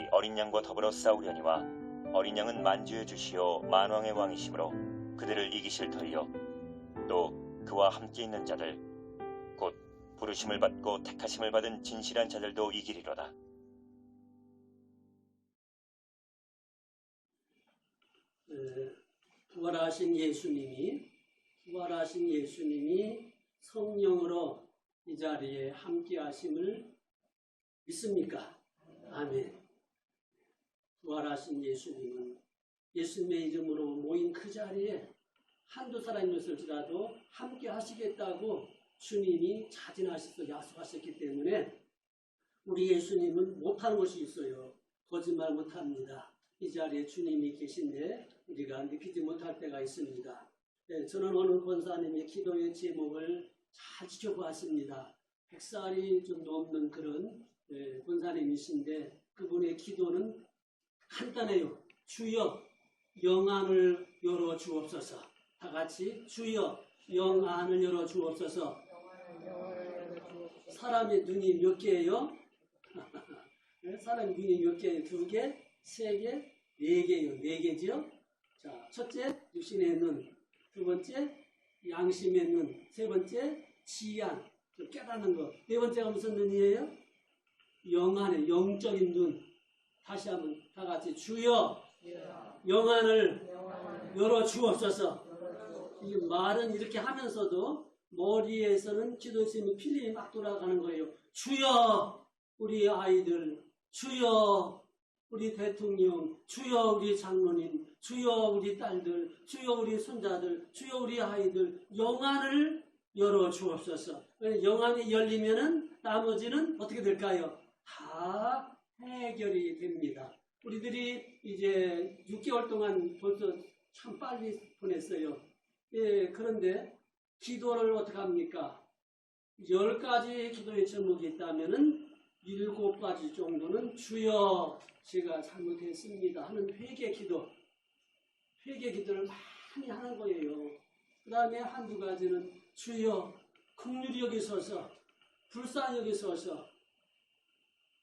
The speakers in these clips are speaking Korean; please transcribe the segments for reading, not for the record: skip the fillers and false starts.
자들이 어린 양과 더불어 싸우려니와 어린 양은 만주의 주시오 만왕의 왕이시므로 그들을 이기실 터이요 또 그와 함께 있는 자들 곧 부르심을 받고 택하심을 받은 진실한 자들도 이기리로다. 부활하신 예수님이 성령으로 이 자리에 함께 하심을 믿습니까? 아멘. 부활하신 예수님은 예수님의 이름으로 모인 그 자리에 한두 사람이었을지라도 함께 하시겠다고 주님이 자진하셔서 약속하셨기 때문에 우리 예수님은 못하는 것이 있어요. 거짓말 못합니다. 이 자리에 주님이 계신데 우리가 믿기지 못할 때가 있습니다. 네, 저는 어느 권사님의 기도의 제목을 잘 지켜보았습니다. 100살이 좀 넘는 그런 권사님이신데 그분의 기도는 간단해요. 주여 영안을 열어 주옵소서. 다 같이 주여 영안을 열어 주옵소서. 사람의 눈이 몇 개예요? 사람의 눈이 몇 개예요? 2개? 3개? 4개요. 4개죠? 자, 첫째 육신의 눈, 두 번째 양심의 눈, 세 번째 지양, 깨닫는 것. 네 번째가 무슨 눈이에요? 영안의 영적인 눈. 다시 한번 다 같이 주여 영안을 열어 주옵소서. 이 말은 이렇게 하면서도 머리에서는 기도심이 필름이 막 돌아가는 거예요. 주여 우리 아이들, 주여 우리 대통령, 주여 우리 장로님, 주여 우리 딸들, 주여 우리 손자들, 주여 우리 아이들 영안을 열어 주옵소서. 영안이 열리면은 나머지는 어떻게 될까요? 다 해결이 됩니다. 우리들이 이제 6개월 동안 벌써 참 빨리 보냈어요. 예, 그런데 기도를 어떻게 합니까? 10가지 기도의 제목이 있다면은 7가지 정도는 주여 제가 잘못했습니다 하는 회개 기도를 많이 하는 거예요. 그 다음에 한두 가지는 주여 긍휼히 여기소서, 불쌍히 여기소서,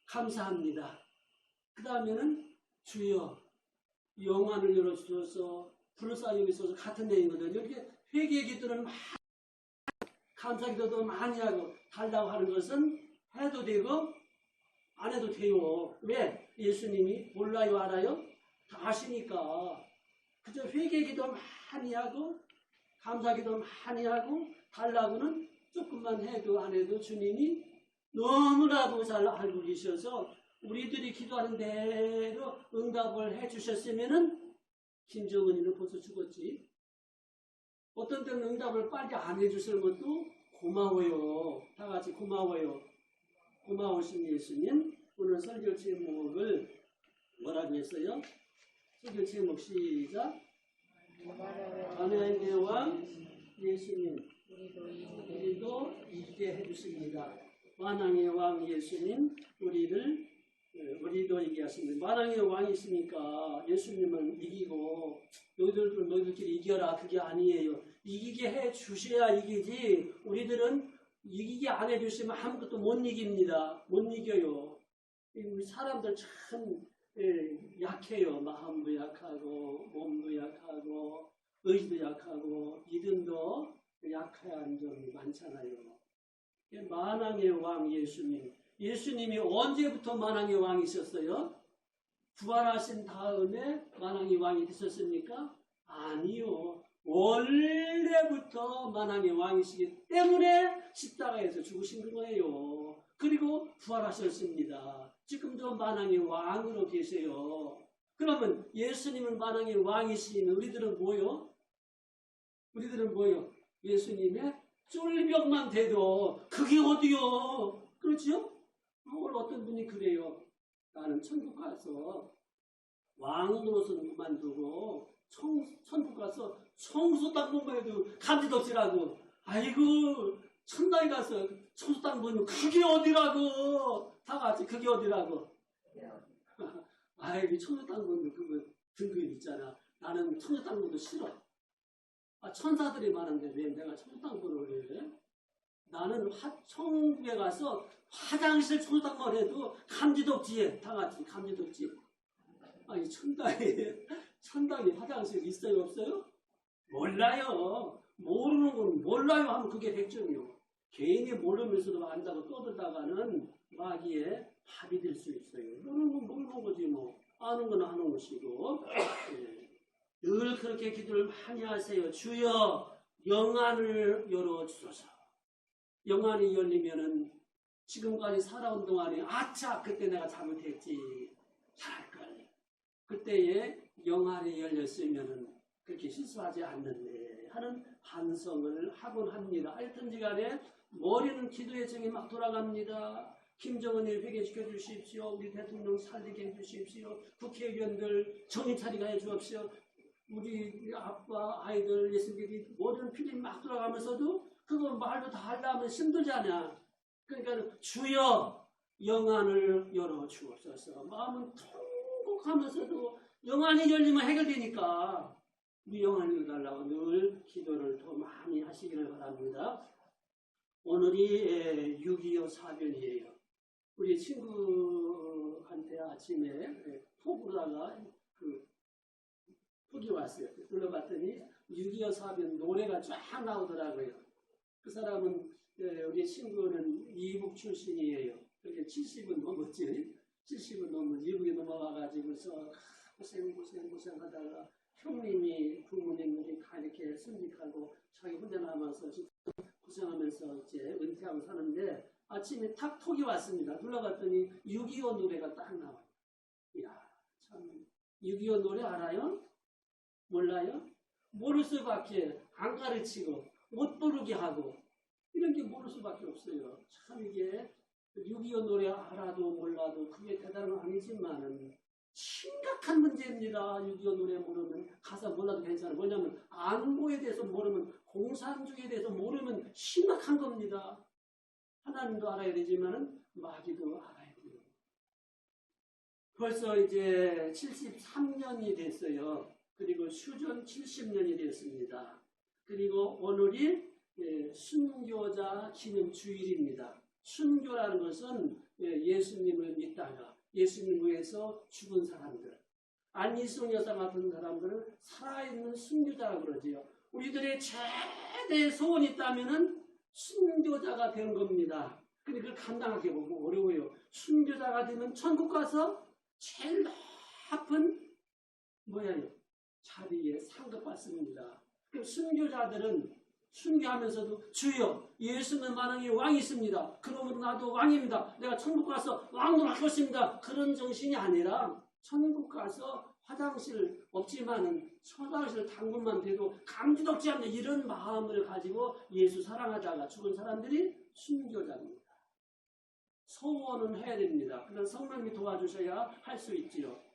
감사합니다. 그 다음에는 주여 영안을 열어주셔서 불쌍히 여기소서 같은 내용이거든요. 이렇게 회개 기도는 많이, 감사 기도도 많이 하고 달라고 하는 것은 해도 되고 안 해도 돼요. 왜? 예수님이 몰라요 알아요? 다 아시니까. 그저 회개 기도 많이 하고 감사 기도 많이 하고 달라고는 조금만 해도 안 해도 주님이 너무나도 잘 알고 계셔서 우리들이 기도하는 대로 응답을 해주셨으면은 김정은이는 벌써 죽었지. 어떤 때는 응답을 빨리 안 해주시는 것도 고마워요. 다 같이 고마워요. 고마우신 예수님. 오늘 설교 제목을 뭐라고 했어요? 설교 제목 시작. 만왕의 왕 예수님 우리도 이기게 해주십니다. 만왕의 왕 예수님 우리도 이기게 하십니다. 만왕의 왕이시니까 예수님은 이기고 너희들끼리 이겨라 그게 아니에요. 이기게 해주셔야 이기지 우리들은 이기게 안 해주시면 아무것도 못 이깁니다. 못 이겨요. 우리 사람들 참 약해요. 마음도 약하고 몸도 약하고 의지도 약하고 믿음도 약한 점이 많잖아요. 만왕의 왕 예수님이 언제부터 만왕의 왕이셨어요? 부활하신 다음에 만왕의 왕이 되셨습니까? 아니요. 원래부터 만왕의 왕이시기 때문에 십자가에서 죽으신 거예요. 그리고 부활하셨습니다. 지금도 만왕의 왕으로 계세요. 그러면 예수님은 만왕의 왕이시면 우리들은 뭐요? 예수님의 쫄벽만 돼도 그게 어디요? 그렇죠? 오늘 어떤 분이 그래요. 나는 천국 가서 왕으로서는 그만두고 천국 가서 청소 땅 보면 해도 감지도 없으라고. 아이고 천당에 가서 청소 땅 보면 그게 어디라고. 다 같이 그게 어디라고. 아이고 청소 땅 보면 그거 등급 있잖아. 나는 청소 땅 보도 싫어. 천사들이 많은데 왜 내가 청소 땅 보는 왜? 나는 천국에 가서 화장실 청소만 해도 감지덕지에 다 같이 감지덕지. 아니 천당에 화장실 있어요 없어요? 몰라요. 모르는 건 몰라요 하면 그게 100점이요. 괜히 모르면서도 앉아서 떠들다가는 마귀의 밥이 될 수 있어요. 모르는 건 모르는 거지 뭐. 아는 건 아는 것이고. 예. 늘 그렇게 기도를 많이 하세요. 주여 영안을 열어주소서. 영안이 열리면은 지금까지 살아온 동안에 아차 그때 내가 잘못했지 잘할걸. 그때에 영안이 열렸으면은 그렇게 실수하지 않는데 하는 반성을 하곤 합니다. 하여튼지 간에 머리는 기도의 정이 막 돌아갑니다. 김정은을 회개시켜 주십시오. 우리 대통령 살리게 해주십시오. 국회의원들 정신 차리게 해주십시오. 우리 아빠 아이들 예수님이 머리는 필이 막 돌아가면서도 그거 말도 다 하려면 힘들잖아. 그러니까 주여 영안을 열어 주옵소서. 마음은 통곡하면서도 영안이 열리면 해결되니까 우리 영안을 열달라고 늘 기도를 더 많이 하시기를 바랍니다. 오늘이 6.25 사변이에요. 우리 친구한테 아침에 톡으로다가 톡이 왔어요. 불러봤더니 6.25 사변 노래가 쫙 나오더라고요. 그 사람은 우리 친구는 이북 출신이에요. 그렇게 70은 넘었지. 70은 넘은 이북에 넘어와가지고서 고생하다가 형님이 부모님들이 다 이렇게 순직하고 자기 혼자 남아서 고생하면서 이제 은퇴하고 사는데 아침에 탁 톡이 왔습니다. 눌러봤더니 6.25 노래가 딱 나와요. 이야, 참 6.25 노래 알아요? 몰라요? 모를 수밖에 안 가르치고 못 부르게 하고 이런 게 모를 수밖에 없어요. 참 이게 6.25 노래 알아도 몰라도 그게 대단한 건 아니지만은 심각한 문제입니다. 6.25 노래 모르면 가사 몰라도 괜찮아요. 뭐냐면 안보에 대해서 모르면 공산주의에 대해서 모르면 심각한 겁니다. 하나님도 알아야 되지만은 마귀도 알아야 돼요. 벌써 이제 73년이 됐어요. 그리고 수전 70년이 됐습니다. 그리고 오늘이 순교자 기념 주일입니다. 순교라는 것은 예수님을 믿다가 예수님을 위해서 죽은 사람들, 안희성 여사 같은 사람들은 살아있는 순교자라고 그러지요. 우리들의 최대 소원이 있다면은 순교자가 되는 겁니다. 근데 그걸 감당하기 보고 어려워요. 순교자가 되면 천국 가서 제일 높은 자리에 상급받습니다. 그럼 순교자들은 순교하면서도 주여 예수는 만왕의 왕이 있습니다. 그러므로 나도 왕입니다. 내가 천국 가서 왕도 할 것입니다. 그런 정신이 아니라 천국 가서 화장실 없지만은 화장실 당분만 돼도 감지덕지 않는 이런 마음을 가지고 예수 사랑하다가 죽은 사람들이 순교자입니다. 소원은 해야 됩니다. 그런 성령님이 도와주셔야 할 수 있지요.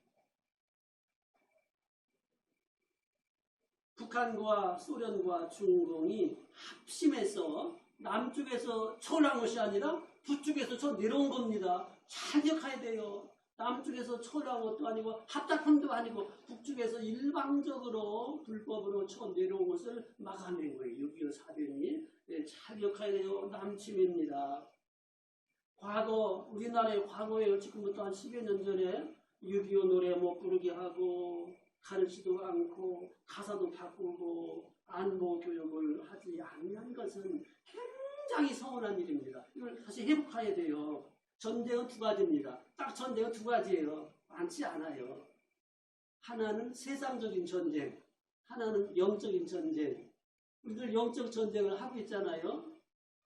북한과 소련과 중공이 합심해서 남쪽에서 초월한 것이 아니라 북쪽에서 저 내려온 겁니다. 잘 기억해야 돼요. 남쪽에서 초월한 것도 아니고 합작품도 아니고 북쪽에서 일방적으로 불법으로 쳐 내려온 것을 막아낸 거예요. 6.25 사변이. 잘 기억해야 돼요. 남침입니다. 과거 우리나라의 과거에 지금부터 한 10여 년 전에 6.25 노래 못 부르게 하고 가르치도 않고 가사도 바꾸고 안보 교육을 하지 않는 것은 굉장히 서운한 일입니다. 이걸 다시 회복해야 돼요. 전쟁은 두 가지입니다. 딱 전쟁은 두 가지예요. 많지 않아요. 하나는 세상적인 전쟁, 하나는 영적인 전쟁. 우리들 영적 전쟁을 하고 있잖아요.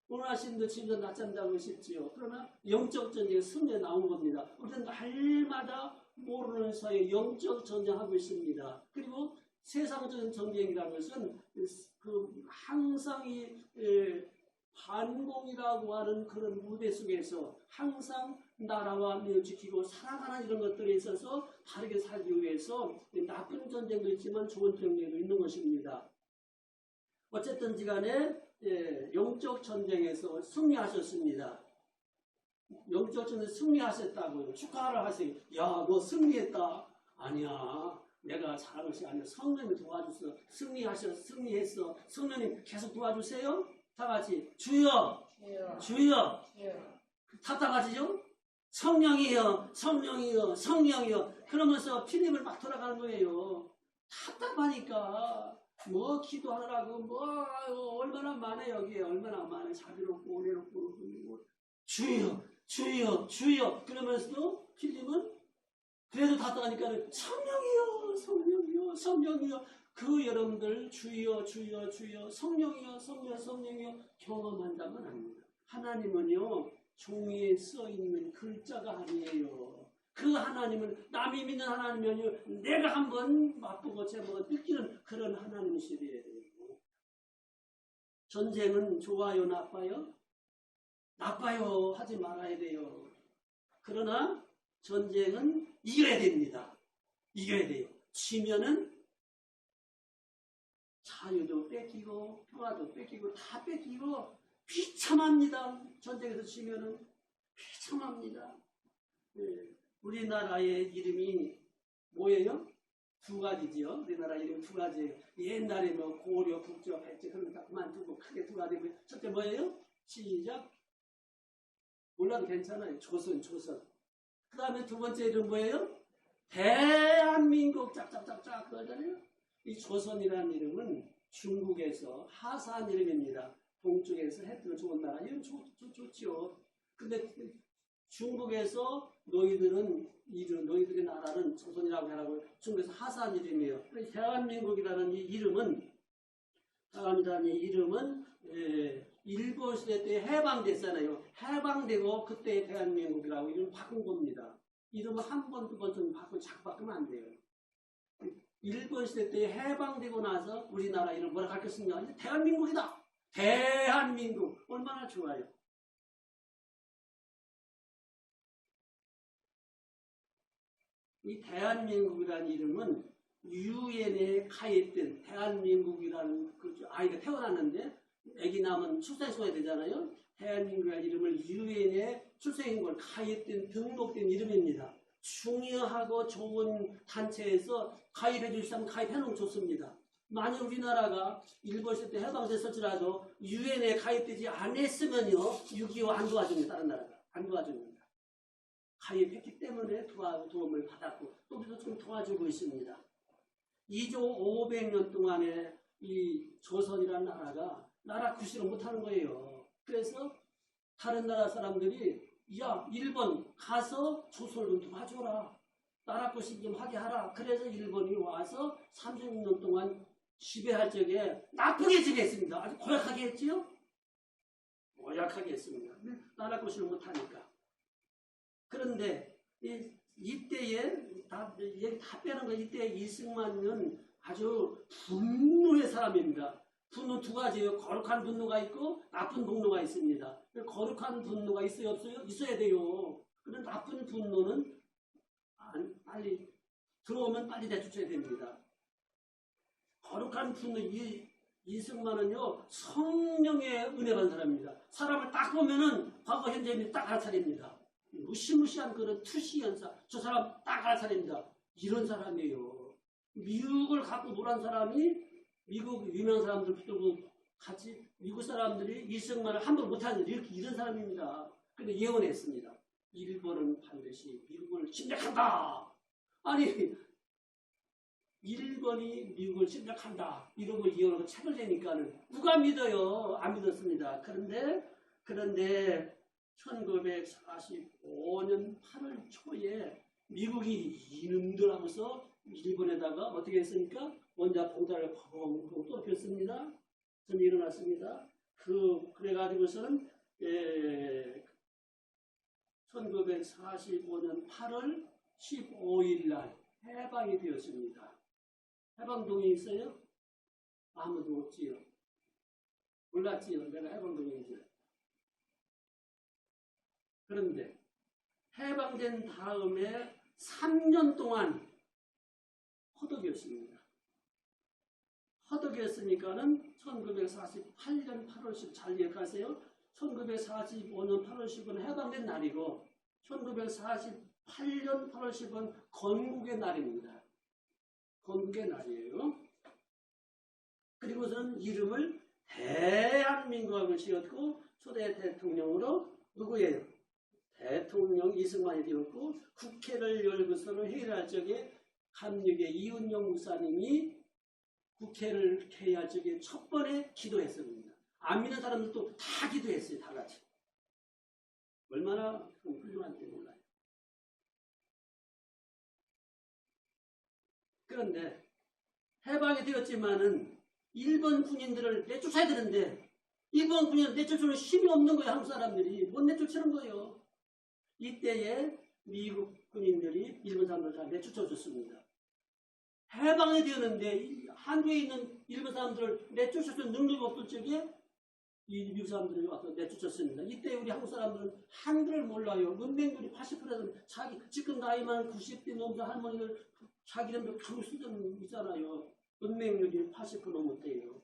오늘 아침도 집에서 낮잠 자고 싶지요. 그러나 영적 전쟁이 승리에 나온 겁니다. 우리는 날마다 모르는 사이에 영적 전쟁하고 있습니다. 그리고 세상적인 전쟁이라는 것은 항상 이 반공이라고 하는 그런 무대 속에서 항상 나라와 민을 지키고 살아가는 이런 것들에 있어서 바르게 살기 위해서 나쁜 전쟁도 있지만 좋은 전쟁도 있는 것입니다. 어쨌든지 간에 영적 전쟁에서 승리하셨습니다. 영적 전쟁 승리하셨다고요. 축하를 하세요. 야, 너 승리했다. 아니야. 내가 잘한 것이 아니라 성령님이 도와줘서 승리했어. 성령님 계속 도와주세요. 다 같이 주여, 주여. 답답하시죠? 성령이여, 성령이여, 성령이여. 그러면서 필립을 막 돌아가는 거예요. 답답하니까 뭐 기도하느라고 뭐 얼마나 많아요. 여기에 얼마나 많아요. 자비롭고 오래롭고 주여, 주여, 주여. 그러면서도 필립은 그래도 답답하니까 성령이여, 성령이여, 성령이여. 그 여러분들 주여, 주여, 주여, 성령이여, 성령, 성령이여 경험한다면 아닙니다. 하나님은요 종이에 써있는 글자가 아니에요. 그 하나님은 남이 믿는 하나님은요 내가 한번 맛보고 제보고 느끼는 그런 하나님이시래요. 전쟁은 좋아요, 나빠요? 나빠요. 하지 말아야 돼요. 그러나 전쟁은 이겨야 됩니다. 이겨야 돼요. 지면은 자유도 뺏기고 평화도 뺏기고 다 뺏기고 비참합니다. 전쟁에서 지면은 비참합니다. 네. 우리나라의 이름이 뭐예요? 두 가지지요. 우리나라 이름 두 가지예요. 옛날에 뭐 고려, 북조, 백제 그런 거 다 그만두고 크게 두 가지. 첫째 뭐예요? 시작. 몰라도 괜찮아요. 조선, 조선. 그 다음에 두 번째 이름 뭐예요? 대한민국 짝짝짝짝 그러잖아요. 이 조선이라는 이름은 중국에서 하사한 이름입니다. 동쪽에서 해 뜨는 좋은 나라. 이름 좋지요. 근데 중국에서 너희들의 나라는 조선이라고 하라고 중국에서 하사한 이름이에요. 대한민국이라는 이 이름은 일본 시대 때 해방됐잖아요. 해방되고 그때 대한민국이라고 이름 바꾼 겁니다. 이름을 한 번, 두 번 좀 자꾸 바꾸면 안 돼요. 일본 시대 때 해방되고 나서 우리나라 이름 뭐라 가르쳤습니까? 이제 대한민국이다. 대한민국. 얼마나 좋아요. 이 대한민국이라는 이름은 유엔에 가입된 대한민국이라는 그 아이가 태어났는데 아기 낳으면 출생시켜야 되잖아요. 대한민국이라는 이름을 유엔에 출생인권 가입된 등록된 이름입니다. 중요하고 좋은 단체에서 가입해 주시면 가입해 놓으면 좋습니다. 만약 우리나라가 일본 시대 때 해방됐을지라도 유엔에 가입되지 않았으면요 6.25 안 도와줍니다. 다른 나라가 안 도와줍니다. 가입했기 때문에 도움을 받았고 또 우리도 좀 도와주고 있습니다. 2조 500년 동안에 이 조선이라는 나라가 나라 구실을 못하는 거예요. 그래서 다른 나라 사람들이 야 일본 가서 조선을 좀 도와줘라. 나라 구실 좀 하게 하라. 그래서 일본이 와서 36년 동안 지배할 적에 나쁘게 지배했습니다. 아주 고약하게 했지요? 고약하게 했습니다. 나라 구실을 못하니까. 그런데 이때에 다 빼는 거 이때 이승만은 아주 분노의 사람입니다. 분노 두 가지예요. 거룩한 분노가 있고 나쁜 분노가 있습니다. 거룩한 분노가 있어요, 없어요? 있어야 돼요. 그런데 나쁜 분노는 빨리 들어오면 빨리 내쫓아야 됩니다. 거룩한 분노 이승만은요 성령의 은혜 받은 사람입니다. 사람을 딱 보면은 과거 현재 딱 알아차립니다. 무시무시한 그런 투시 현상, 저 사람 딱 알아차립니다. 이런 사람이에요. 미국을 갖고 놀란 사람이 미국 유명한 사람들 붙들고 같이 미국 사람들이 이승만을 함부로 못하는 이런 사람입니다. 그런데 예언했습니다. 일본은 반드시 미국을 침략한다. 아니 일본이 미국을 침략한다. 이런 걸 예언하고 책을 내니까는 누가 믿어요? 안 믿었습니다. 그런데 1945년 8월 초에 미국이 이놈들 하면서 일본에다가 어떻게 했습니까? 원자 봉사를 펑펑 떨어뜨렸습니다. 전이 일어났습니다. 그래가지고서는 1945년 8월 15일 날 해방이 되었습니다. 해방동이 있어요? 아무도 없지요. 몰랐지요. 내가 해방동인지. 그런데 해방된 다음에 3년 동안 허덕이었습니다. 허덕이었으니까는 1948년 8월 10일 잘 기억하세요. 1945년 8월 10일은 해방된 날이고 1948년 8월 10일은 건국의 날입니다. 건국의 날이에요. 그리고서는 이름을 한민국을 지었고 초대 대통령으로 누구예요? 대통령 이승만이 되었고 국회를 열고서는 회의를 할 적에 감리교의 이은영 목사님이 국회를 개회할 적에 첫 번에 기도했습니다. 안 믿는 사람들도 다 기도했어요. 다 같이. 얼마나 훌륭한지 몰라요. 그런데 해방이 되었지만은 일본 군인들을 내쫓아야 되는데 일본 군인을 내쫓는 힘이 없는 거예요. 한국 사람들이 못 내쫓는 거예요. 이때에 미국 군인들이 일본 사람들을 다 내쫓아줬습니다. 해방이 되었는데 한국에 있는 일본 사람들을 내쫓을 능력이 없을 적에 이 미국 사람들이 와서 내쫓았습니다. 이때 우리 한국 사람들은 한글을 몰라요. 문맹률이 80%는 자기 지금 나이만 90대 넘는 할머니들 자기들도 한국 수준 있잖아요. 문맹률이 80% 넘었대요.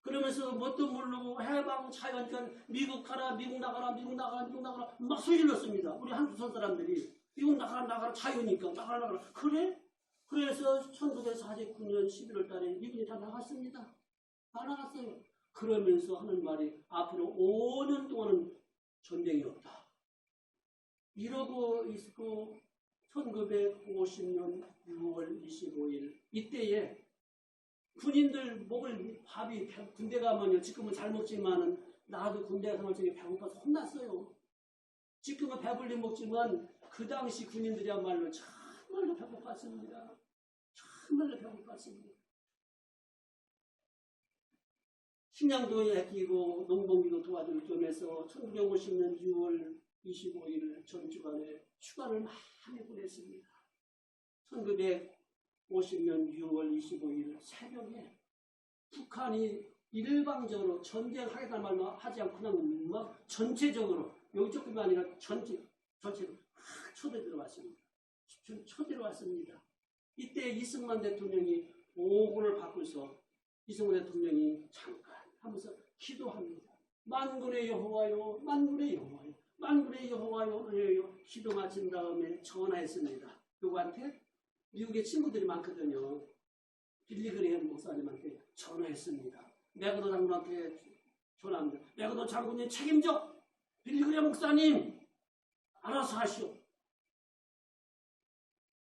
그러면서 뭣도 모르고 해방 자유하니까 미국 가라, 미국 나가라, 미국 나가라, 미국 나가라 막 소리질렀습니다. 우리 한국 사람들이 미국 나가라, 나가라 자유니까 나가라, 나가라. 그래? 그래서 1949년 11월 달에 미국이 다 나갔습니다. 다 나갔어요. 그러면서 하는 말이 앞으로 5년 동안은 전쟁이 없다. 이러고 있고 1950년 6월 25일 이때에 군인들 먹을 밥이 군대 가면요. 지금은 잘 먹지만은 나도 군대 가면 중에 배고파서 혼났어요. 지금은 배불리 먹지만 그 당시 군인들이야말로 정말로 배고팠습니다. 정말로 배고팠습니다. 식량도에 끼고 농번기도 도와줄 점에서 1950년 6월 25일 전주간에 휴가를 많이 보냈습니다. 1950년 6월 25일 새벽에 북한이 일방적으로 전쟁하겠다는 말만 하지 않고 그냥 막 전체적으로 여기저뿐만 아니라 전체로 초대 들어왔습니다. 초대로 왔습니다. 이때 이승만 대통령이 오고를 바꾸서 이승만 대통령이 잠깐 하면서 기도합니다. 만군의 여호와요, 만군의 여호와요, 만군의 여호와요, 기도 마친 다음에 전화했습니다. 누구한테? 미국에 친구들이 많거든요. 빌리그레햄 목사님한테 전화했습니다. 맥어도 장군한테 전화합니다. 맥어도 장군님 책임져! 빌리그레햄 목사님! 알아서 하시오.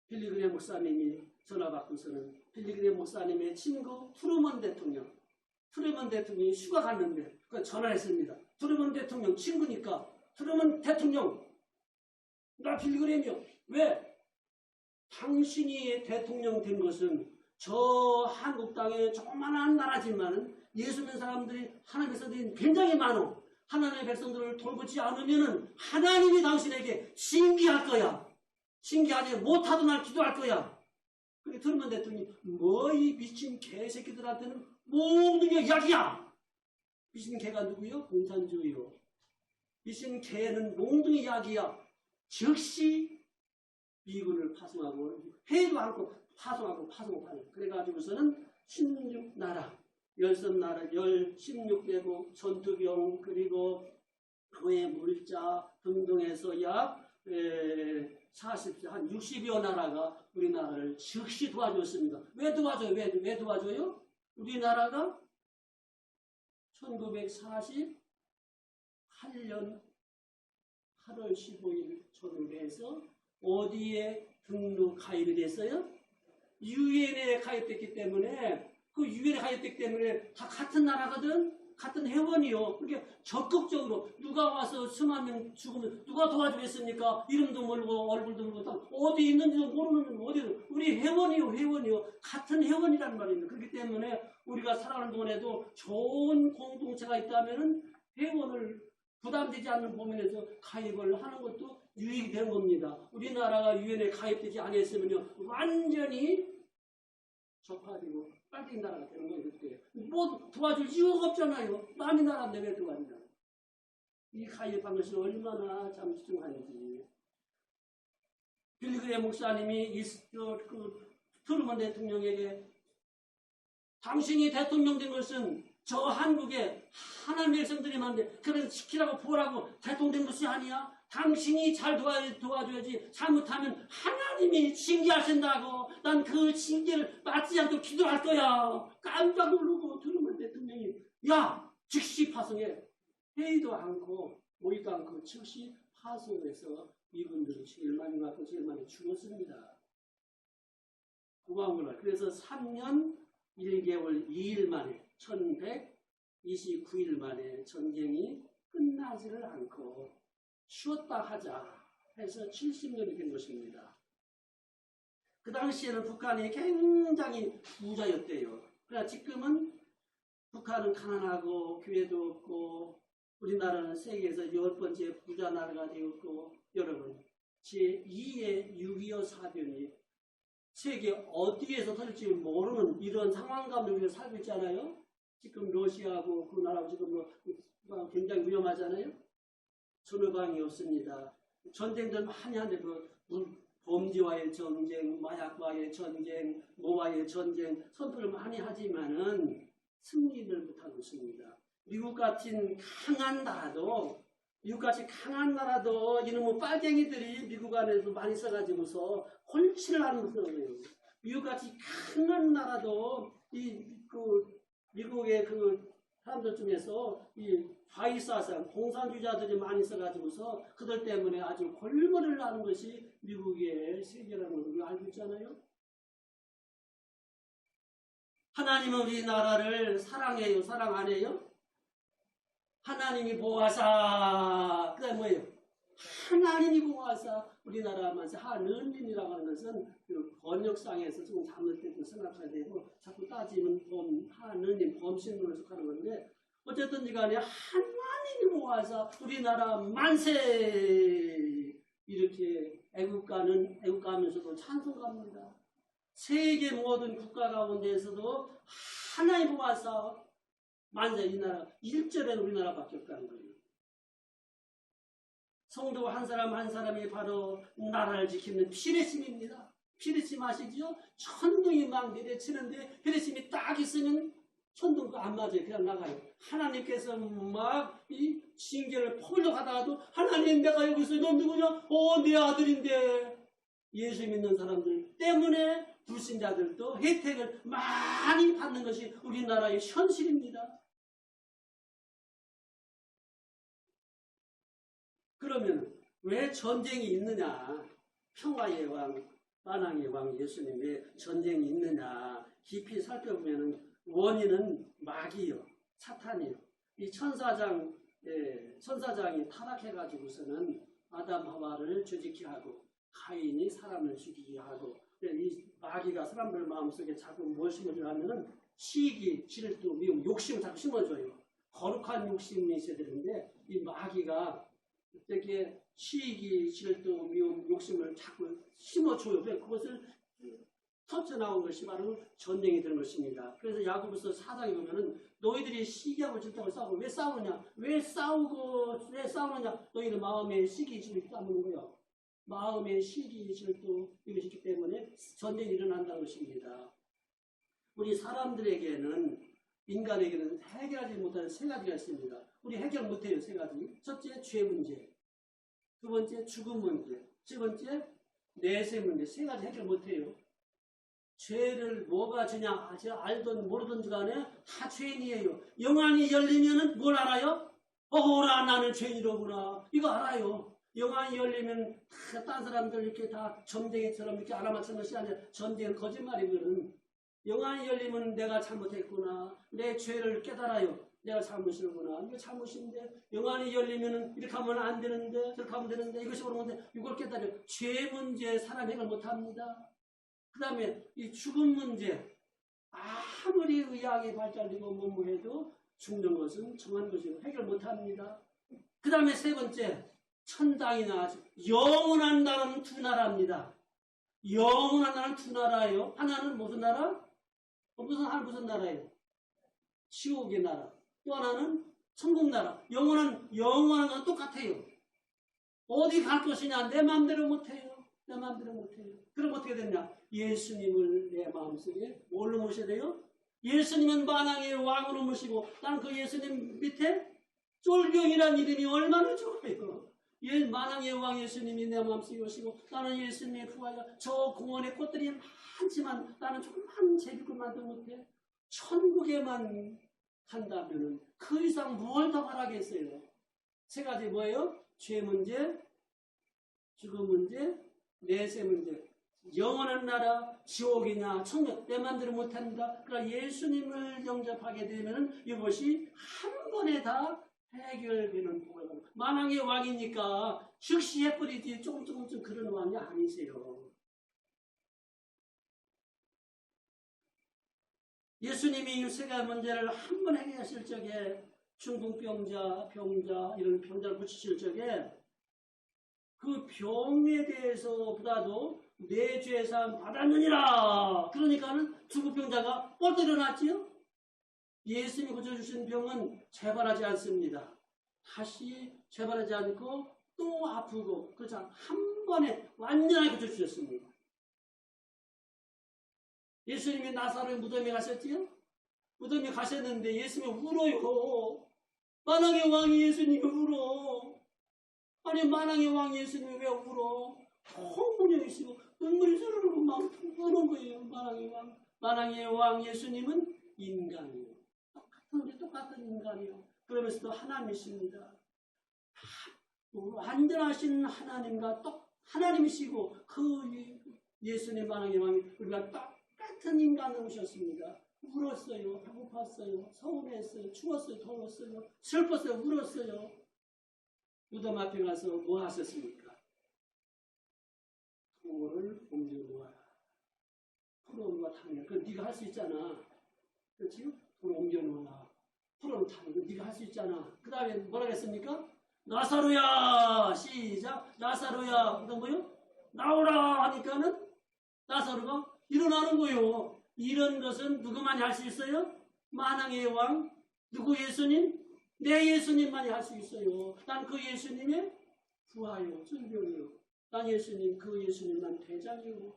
빌리그레햄 목사님이 전화 받고서는 빌리그레햄 목사님의 친구 트루먼 대통령이 휴가 갔는데 전화했습니다. 트루먼 대통령 친구니까 트루먼 대통령 나 빌리그레햄이요. 왜? 당신이 대통령 된 것은 저 한국 땅에 조그만한 나라지만 예수 믿는 사람들이 하나님의 백성들이 굉장히 많어. 하나님의 백성들을 돌보지 않으면 하나님이 당신에게 징계할 거야. 징계하지 못하던 날 기도할 거야. 그게 트루먼 대통령이 뭐 이 미친 개새끼들한테는 모든 게 약이야. 미친 개가 누구요? 공산주의요. 미친 개는 몽둥이 약이야. 즉시 미군을 파송하고 회의도 않고 파송하고 그래가지고서는 16나라 16대국 전투병 그리고 그의 물자 등등해서 약 40, 한 60여 나라가 우리나라를 즉시 도와줬습니다. 왜 도와줘요? 왜 도와줘요? 우리나라가 1948년 8월 15일 전후에서 어디에 가입이 됐어요? 유엔에 가입됐기 때문에 그 유엔에 가입됐기 때문에 다 같은 나라거든? 같은 회원이요. 그러니까 적극적으로 누가 와서 수만 명 죽으면 누가 도와주겠습니까? 이름도 모르고 얼굴도 모르고 어디 있는지도 모르는 어디도 우리 회원이요. 같은 회원이란 말입니다. 그렇기 때문에 우리가 살아가는 동안에도 좋은 공동체가 있다면은 회원을 부담되지 않는 범위에서 가입을 하는 것도 유익이 되는 겁니다. 우리나라가 유엔에 가입되지 않았으면요 완전히 적화되고 빨갱이 나라가 되는 거예요. 그때 뭐 도와줄 이유가 없잖아요. 남의 나라인데 왜 도와주냐. 이 가입한 것이 얼마나 참 중요한지. 빌리그레 목사님이 트루먼 대통령에게 당신이 대통령 된 것은 저 한국에 하나님의 백성들이 많은데 그래서 지키라고 보라고 대통령 된 것이 아니야. 당신이 잘 도와줘야지. 잘못하면 하나님이 징계하신다고. 난 그 징계를 맞지 않도록 기도할 거야. 깜짝 놀라고 트루먼 대통령이 야 즉시 파송해. 회의도 않고 모이도 않고 즉시 파송해서 이분들이 제일 많이 맞고 제일 많이 죽었습니다. 고마운 그래서 3년 1개월 2일 만에 1129일 만에 전쟁이 끝나지를 않고 쉬었다 하자 해서 70년이 된 것입니다. 그 당시에는 북한이 굉장히 부자였대요. 그러나 지금은 북한은 가난하고 교회도 없고 우리나라는 세계에서 10번째 부자 나라가 되었고 여러분 제2의 6.25 사변이 세계 어디에서 터질지 모르는 이런 상황 가운데 우리가 살고 있잖아요. 지금 러시아하고 그 나라하고 지금 굉장히 위험하잖아요. 전후방이 없습니다. 전쟁들 많이 하는데 범죄와의 전쟁, 마약과의 전쟁, 모와의 전쟁 선포를 많이 하지만은 승리를 못하고 있습니다. 미국 같은 강한 나라도 이놈의 빨갱이들이 미국 안에서 많이 써가지고서 홀치를 하는 거예요. 미국같이 강한 나라도 미국의 그 사람들 중에서 이 좌익사상 공산주의자들이 많이 써가지고서 그들 때문에 아주 골머리를 하는 것이 미국의 세계라는 걸 우리가 알고 있잖아요. 하나님은 우리나라를 사랑해요? 사랑 안 해요? 하나님이 보호하사 그 다음에 뭐예요? 하나님이 보호하사 우리나라만 하느님이라고 하는 것은 그 번역상에서 조금 잘못된 거 생각해야 되고 자꾸 따지면 하느님 범신론에 속하는 건데 어쨌든지 간에 하나님이 보호하사 우리나라 만세 이렇게 애국가면서도 찬송합니다. 세계 모든 국가 가운데에서도 하나님 보호하사 만세 이 나라 1절에는 우리나라밖에 없다는 거예요. 성도 한 사람 한 사람이 바로 나라를 지키는 피레심입니다. 피레심 아시죠? 천둥이 막 내려치는데 피레심이 딱 있으면 천둥 안 맞아요. 그냥 나가요. 하나님께서 막 이 징계를 포기로 가다가도 하나님 내가 여기 있어요. 넌 누구냐? 내 아들인데. 예수 믿는 사람들 때문에 불신자들도 혜택을 많이 받는 것이 우리나라의 현실입니다. 그러면 왜 전쟁이 있느냐? 평화의 왕, 만왕의 왕 예수님 왜 전쟁이 있느냐? 깊이 살펴보면 원인은 마귀요, 사탄이요. 이 천사장이 타락해가지고서는 아담 하와를 죄짓게 하고 가인이 사람을 죽이게 하고 이 마귀가 사람들 마음속에 자꾸 뭘 심어줘야 하면은 시기, 질투, 미움, 욕심을 자꾸 심어줘요. 거룩한 욕심이 있어야 되는데 이 마귀가 이렇게 시기, 질투, 미움, 욕심을 자꾸 심어줘요. 그래서 그것을 터쳐나온 것이 바로 전쟁이 되는 것입니다. 그래서 야고보서 4장에 보면은 너희들이 시기하고 질투하고 싸우고 왜 싸우느냐? 왜 싸우느냐? 너희들 마음에 시기, 질투 때문인 거예요. 마음의 시기, 질투 이것이 있기 때문에 전쟁이 일어난다는 것입니다. 우리 사람들에게는 인간에게는 해결하지 못하는 세 가지가 있습니다. 우리 해결 못해요. 세 가지. 첫째, 죄 문제. 두 번째, 죽음 문제. 세 번째, 내세 문제. 세 가지 해결 못해요. 죄를 뭐가 죄냐 알든 모르든 간에 다 죄인이에요. 영안이 열리면은 뭘 알아요? 나는 죄인이로구나. 이거 알아요. 영안이 열리면 딴 사람들 이렇게 다 점쟁이처럼 이렇게 알아맞히는 것이 아니라 전쟁은 거짓말이거든. 영안이 열리면 내가 잘못했구나. 내 죄를 깨달아요. 내가 잘못이구나. 이거 잘못인데 영안이 열리면 이렇게 하면 안 되는데 저렇게 하면 되는데 이것이 그런데 이걸 깨달아요. 죄 문제 사람 해결 못합니다. 그 다음에 이 죽음 문제 아무리 의학이 발달되고 뭐뭐 해도 죽는 것은 정한 것이고 해결 못합니다. 그 다음에 세 번째 천당이나 영원한 나라는 두 나라입니다. 영원한 나라는 두 나라예요. 하나는 무슨 나라? 무슨 나라예요? 지옥의 나라. 또 하나는 천국 나라. 영원한 건 똑같아요. 어디 갈 것이냐? 내 마음대로 못해요. 내 마음대로 못해요. 그럼 어떻게 됐냐? 예수님을 내 마음속에 뭘로 모셔야 돼요? 예수님은 만왕의 왕으로 모시고 나는 그 예수님 밑에 쫄병이라는 이름이 얼마나 좋아요. 만왕의 왕 예수님이 내 마음속에 오시고 나는 예수님의 부하여 저 공원에 꽃들이 많지만 나는 조금만 제비꽃만도 못해. 천국에만 한다면은 그 이상 뭘 더 바라겠어요? 세 가지 뭐예요? 죄 문제, 죽음 문제, 내세 문제. 영원한 나라, 지옥이냐, 천국, 내 맘대로 못한다. 그러나 예수님을 영접하게 되면 이것이 한 번에 다 해결되는 복을 받는 거예요. 만왕의 왕이니까 즉시 해버리지 조금 그런 왕이 아니세요. 예수님이 이 세 가지 문제를 한 번 해결하실 적에 중풍병자, 병자 이런 병자를 고치실 적에 그 병에 대해서보다도 내 죄상 받았느니라. 그러니까는 중풍병자가 뻘떡 일어났지요. 예수님이 고쳐주신 병은 재발하지 않습니다. 다시 재발하지 않고 또 아프고 그렇지 않 한 번에 완전하게 고쳐주셨습니다. 예수님이 나사로의 무덤에 가셨지요? 무덤에 가셨는데 예수님이 울어요. 만왕의 왕이 예수님이 울어. 아니 만왕의 왕 예수님이 왜 울어? 펑문이 있고 눈물이 스르르 막 우는 거예요. 만왕의 왕. 만왕의 왕 예수님은 인간이에요. 똑같은 인간이요. 그러면서도 하나님이십니다. 완전하신 하나님과 하나님이시고 그 예수님 만왕의 왕이 우리가 똑같은 인간으로 오셨습니다. 울었어요. 배고팠어요. 서운했어요. 추웠어요. 더웠어요. 슬펐어요. 울었어요. 무덤 앞에 가서 뭐 하셨습니까? 토를 옮겨 놓아라. 풀어놓아 타면 그건 네가 할 수 있잖아. 그렇지? 토를 옮겨 놓아라. 풀어놓아 타면 그건 네가 할 수 있잖아. 그 다음에 뭐라 했습니까? 나사로야! 시작! 나사로야! 그 다음 뭐요? 나오라! 하니까는 나사로가 일어나는 거예요. 이런 것은 누구만이 할 수 있어요? 만왕의 왕, 누구 예수님? 내 예수님만이 할 수 있어요. 난 그 예수님의 부하요,尊병이요. 난 예수님, 그 예수님만 대장이요.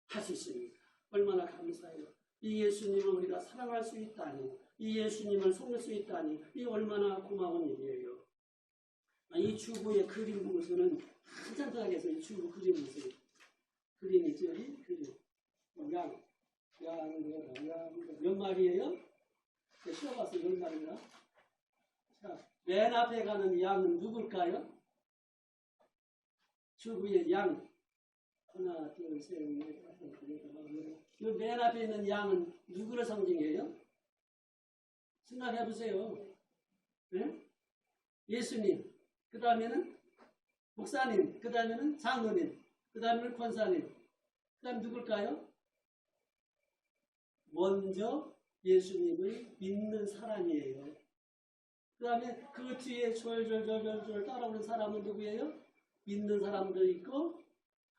할 수 있습니다. 얼마나 감사해요. 이 예수님을 우리가 사랑할 수 있다니, 이 예수님을 섬길 수 있다니, 이 얼마나 고마운 일이에요. 이 주부의 그림 보고서는 한참 생각해서 이 주부 그림 보세요. 그림이죠, 이 그림. 양 몇 마리예요? 쉬어봤어요, 몇 마리인가? 자, 맨 앞에 가는 양은 누굴까요? 주부의 양. 하나, 둘, 셋, 넷, 다섯, 여섯, 맨 앞에 있는 양은 누구를 상징해요? 생각해 보세요. 네? 예수님. 그 다음에는 목사님. 그 다음에는 장로님. 그 다음에는 권사님. 그 다음 누굴까요? 먼저 예수님을 믿는 사람이에요. 그 다음에 그 뒤에 졸졸 따라오는 사람은 누구예요? 믿는 사람도 있고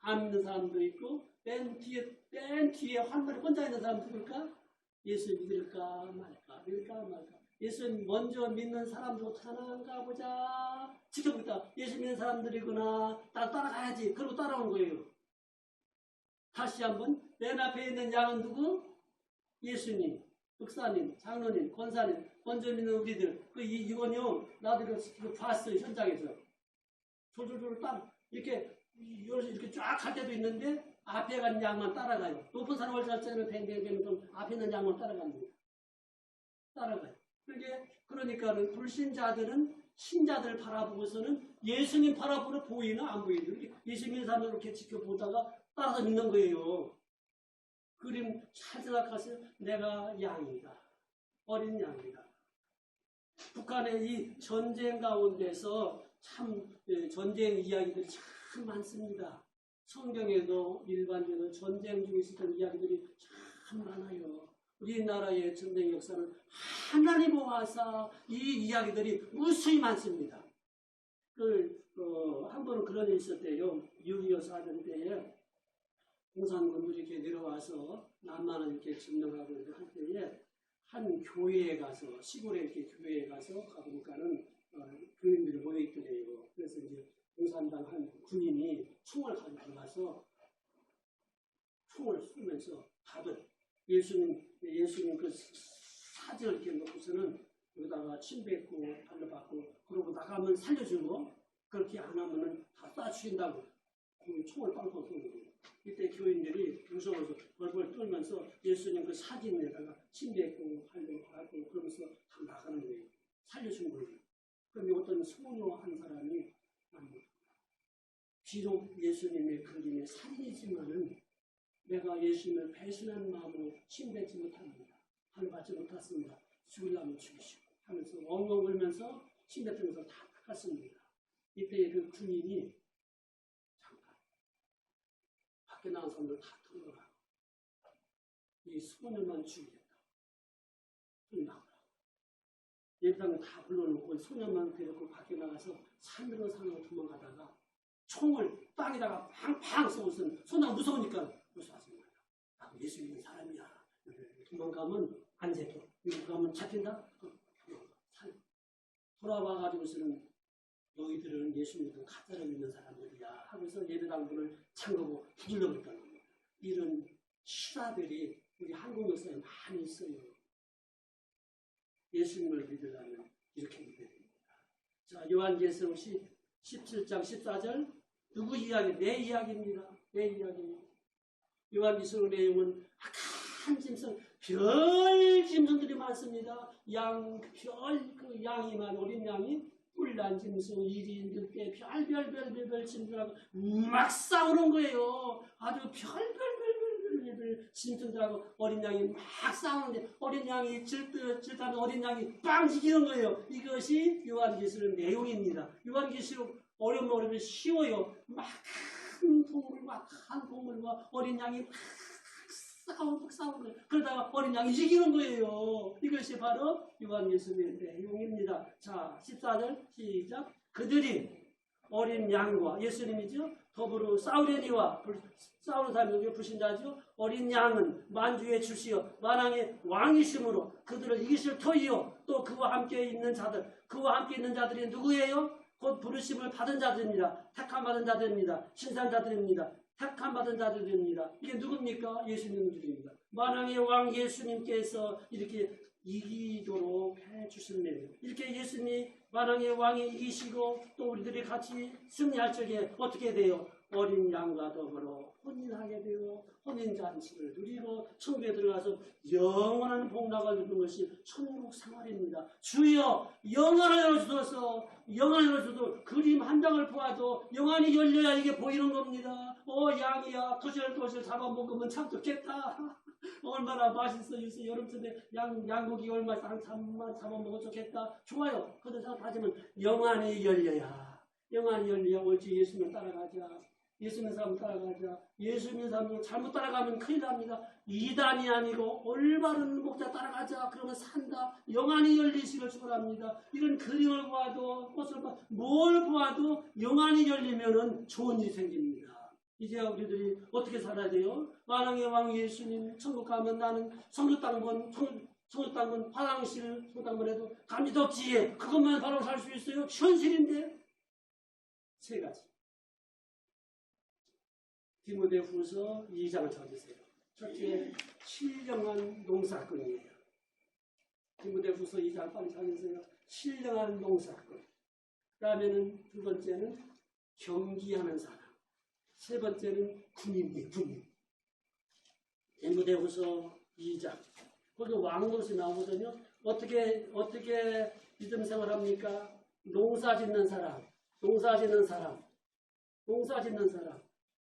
안 믿는 사람도 있고 맨 뒤에 환물에 혼자 있는 사람 누굴까? 예수 믿을까 말까 예수 먼저 믿는 사람도 타는가 보자. 지켜보다 예수 믿는 사람들이구나. 따라가야지. 그러고 따라오는 거예요. 다시 한번 맨 앞에 있는 양은 누구? 예수님, 목사님, 장로님, 권사님, 먼저 믿는 우리들. 이건요, 나도 이거 봤어요, 현장에서. 졸졸졸 이렇게 쫙 갈 때도 있는데, 앞에 간 양만 따라가요. 높은 산을 갈 때는 뱅뱅뱅 앞에 있는 양만 따라갑니다. 따라가요. 그러니까는 불신자들은 신자들 바라보고서는 예수님 바라보러 보이나 안 보이나? 예수님 사람을 이렇게 지켜보다가 따라서 믿는 거예요. 그림 잘 생각하세요. 내가 양이다. 어린 양이다. 북한의 이 전쟁 가운데서 참 전쟁 이야기들이 참 많습니다. 성경에도 일반적으로 전쟁 중에 있었던 이야기들이 참 많아요. 우리나라의 전쟁 역사는 하나님 보아서 이 이야기들이 무수히 많습니다. 한 번은 그런 일이 있었대요. 6.25 사전 때에 공산군들이 이렇게 내려와서 남한을 이렇게 점령하고 할 때에 한 교회에 가서 시골에 이렇게 교회에 가서 가보니까는 교인들이 모여 있더래요. 그래서 이제 공산당 한 군인이 총을 가지고 들어가서 총을 쏘면서 답을 예수님 그 사진을 이렇게 놓고서는 여기다가 침 뱉고 발로 받고 그러고 나가면 살려주고 그렇게 안 하면은 다 쏴 죽인다고 총을 빵빵 쏘는 거예요. 이때 교인들이 무서워서 벌벌 떨면서 예수님 그 사진에다가 침뱉고 하고 그러면서 다 나가는 거예요. 살려준 거예요. 그런데 어떤 소녀 한 사람이 비록 예수님의 그림의 살인이지만은 내가 예수님을 배신한 마음으로 침뱉지 못합니다. 하늘 받지 못했습니다. 죽으려면 죽이시고 하면서 엉엉 울면서 침뱉으면서 다 닦았습니다. 이때 그 군인이 잠깐 밖에 나온 사람들 다 들어가 이 소녀만 죽이겠다. 좀 나오라. 예배당을 다 불러놓고 소녀만 데리고 밖에 나가서 산으로 도망가다가 총을 땅에다가 팡팡 쏘고선 소녀가 무서우니까 무서워하십니다. 예수 믿는 사람이야. 도망가면 안 잡혀. 미국 가면 잡힌다? 돌아와가지고서는 너희들은 예수 믿고 가짜를 믿는 사람들이야 하면서 예배당 문을 잠그고 두들려 버렸다는 겁니다. 이런 실화들이 우리 한국 역사에 많이 있어요. 예수님을 믿으려면 이렇게 믿어야 됩니다. 자, 요한계시록 17장 14절 누구 이야기? 내 이야기입니다. 내 이야기입니다. 요한계시록 내용은 악한 짐승, 별 짐승들이 많습니다. 그 양이만 어린 양이 뿔난 짐승, 1인, 늑대, 별별별별 짐승들하고 막 싸우는 거예요. 아주 별별별별 짐승들하고 어린 양이 막 싸우는데 어린 양이 질투하는 어린 양이 빵 지키는 거예요. 이것이 요한계시록 내용입니다. 요한계시록 어려우면 쉬워요. 막한 동물과 어린 양이 막 싸우는 거예요. 그러다가 어린 양이 이기는 거예요. 이것이 바로 요한계시록의 내용입니다. 자, 14절 시작. 그들이 어린 양과 예수님이죠. 더불어 싸우려니와 싸우는 사람이 불신자죠. 어린 양은 만주의 주시여 만왕의 왕이심으로 그들을 이기실 터이요. 또 그와 함께 있는 자들. 그와 함께 있는 자들이 누구예요? 곧 부르심을 받은 자들입니다. 택함 받은 자들입니다. 신상자들입니다. 택함 받은 자들입니다. 이게 누굽니까? 예수님들입니다. 만왕의 왕 예수님께서 이렇게 이기도록 해주셨네요. 이렇게 예수님이 만왕의 왕이 이기시고 또 우리들이 같이 승리할 적에 어떻게 돼요? 어린 양과 더불어 혼인하게 되고 혼인잔치를 누리고 천국에 들어가서 영원한 복락을 누리는 것이 천국 생활입니다. 주여 영안을 열어주소서. 영안을 열어주도 그림 한 장을 보아도 영안이 열려야 이게 보이는 겁니다. 양이야 도실도실 잡아먹으면 참 좋겠다. 얼마나 맛있어. 요새 여름쯤에 양고기 얼마나 잡아먹으면 좋겠다. 좋아요. 그런데 따지면 영안이 열려야 옳지. 예수님 따라가자. 예수 믿는 사람 따라가자. 예수 믿는 사람 잘못 따라가면 큰일 납니다. 이단이 아니고 올바른 목자 따라가자. 그러면 산다. 영안이 열리시길 축원합니다. 이런 그림을 보아도 꽃을 보아도 뭘 보아도 영안이 열리면은 좋은 일이 생깁니다. 이제 우리들이 어떻게 살아야 돼요? 만왕의 왕 예수님 천국 가면 나는 성주땅번 화장실 성주땅번 해도 감기 덥지. 그것만 바로 살 수 있어요? 현실인데. 세 가지. 디모데후서 2장을 찾으세요. 첫째, 신령한 농사꾼이에요. 디모데후서 2장 빨리 찾으세요. 신령한 농사꾼. 그 다음에는 두 번째는 경기하는 사람. 세 번째는 군인이에요. 군인. 디모데후서 2장. 거기 왕노릇이 나오거든요. 어떻게 믿음 생활합니까? 농사 짓는 사람.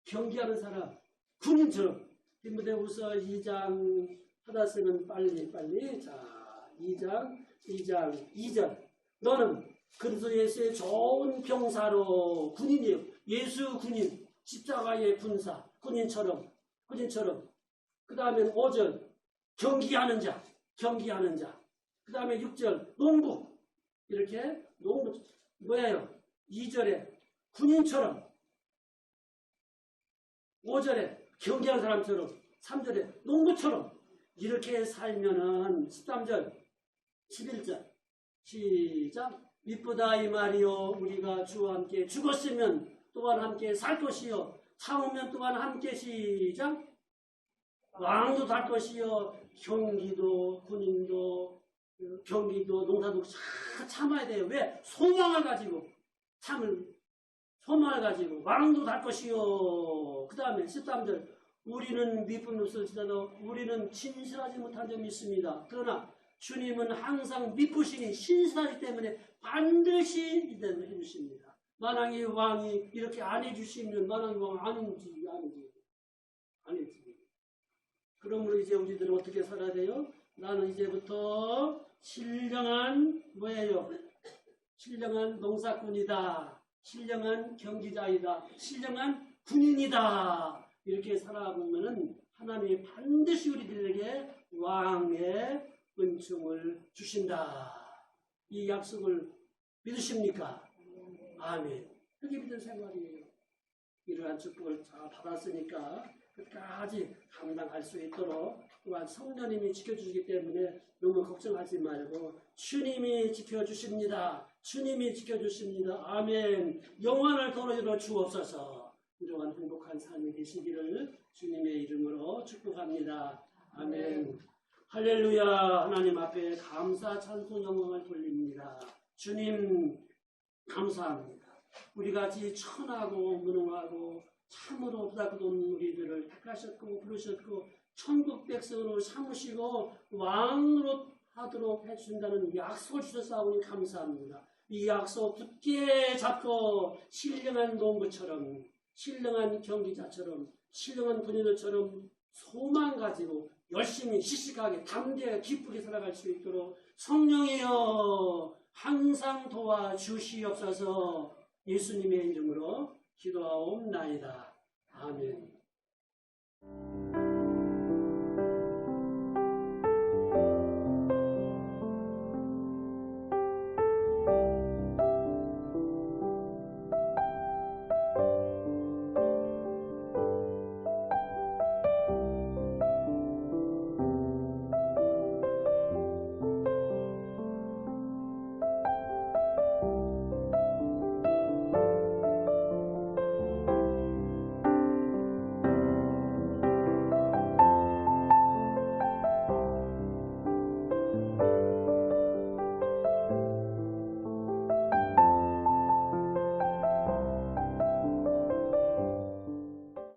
경기하는 사람, 군인처럼. 디모데후서 2장 하다 쓰면 빨리. 자, 2절. 너는 그리스도 예수의 좋은 병사로 군인이에요. 예수 군인, 십자가의 군사, 군인처럼. 그 다음에 5절, 경기하는 자. 그 다음에 6절, 농부. 이렇게 농부 뭐예요? 2절에 군인처럼. 5절에 경기하는 사람처럼, 3절에 농부처럼 이렇게 살면은 13절, 11절 시작. 이쁘다 이 말이요 우리가 주와 함께 죽었으면 또한 함께 살 것이요 참으면 또한 함께 시작. 왕도 살 것이요 경기도 군인도 경기도 농사도 참아야 돼요. 왜? 소망을 가지고 왕도 될 것이요. 그 다음에 13절 우리는 미분 없을지라도 우리는 진실하지 못한 점이 있습니다. 그러나 주님은 항상 미쁘시니 신실하기 때문에 반드시 이대로 해주십니다. 만왕의 왕이 이렇게 안 해주시면 만왕의 왕 아닌지. 그러므로 이제 우리들은 어떻게 살아야 돼요? 나는 이제부터 신령한 뭐예요? 신령한 농사꾼이다. 신령한 경기자이다. 신령한 군인이다. 이렇게 살아보면은 하나님이 반드시 우리들에게 왕의 은총을 주신다. 이 약속을 믿으십니까? 아멘. 그게 믿는 생활이에요. 이러한 축복을 다 받았으니까 끝까지 감당할 수 있도록 또한 성령님이 지켜주시기 때문에 너무 걱정하지 말고 주님이 지켜주십니다. 주님이 지켜주십니다. 아멘. 영원을 도로이로 주옵소서. 이러한 행복한 삶이 되시기를 주님의 이름으로 축복합니다. 아멘. 할렐루야. 하나님 앞에 감사 찬송 영광을 돌립니다. 주님 감사합니다. 우리같이 천하고 무능하고 참으로 부닥없는 우리들을 택하셨고 부르셨고 천국 백성으로 삼으시고 왕으로 하도록 해주신다는 약속을 주셨사오니 감사합니다. 이 약속 굳게 잡고 신령한 농부처럼 신령한 경기자처럼 신령한 군인들처럼 소망 가지고 열심히 시식하게 담대하게 기쁘게 살아갈 수 있도록 성령이여 항상 도와주시옵소서. 예수님의 이름으로 기도하옵나이다. 아멘.